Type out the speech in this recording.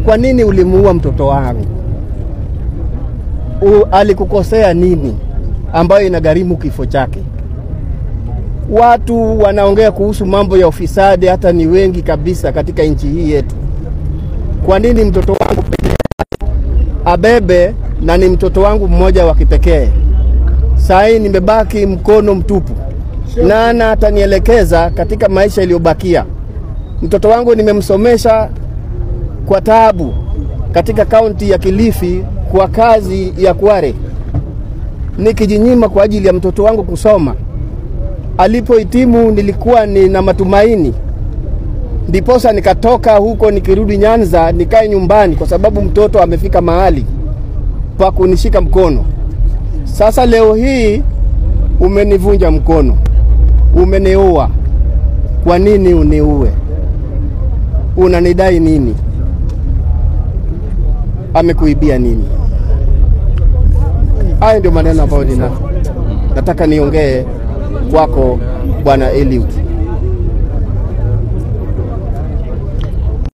Kwa nini ulimuua mtoto wangu? Alikukosea nini ambayo inagharimu kifo chake? Watu wanaongea kuhusu mambo ya ufisadi hata ni wengi kabisa katika nchi hii yetu. Kwa nini mtoto wangu pekee abebe, na ni mtoto wangu mmoja wa kipekee? Sai nimebaki mkono mtupu. Nana atanielekeza katika maisha iliyobakia? Mtoto wangu nimemsomesha kwa taabu katika kaunti ya Kilifi kwa kazi ya Kware, nikijinyima kwa ajili ya mtoto wangu kusoma. Alipohitimu nilikuwa nina matumaini, ndiposa nikatoka huko nikirudi Nyanza nikae nyumbani, kwa sababu mtoto amefika mahali pa kunishika mkono. Sasa leo hii umenivunja mkono, umeniua. Kwa nini uniue? Unanidai nini? Amekuibia nini? Haya ndio maneno ambayo nataka niongee kwako Bwana Eliud.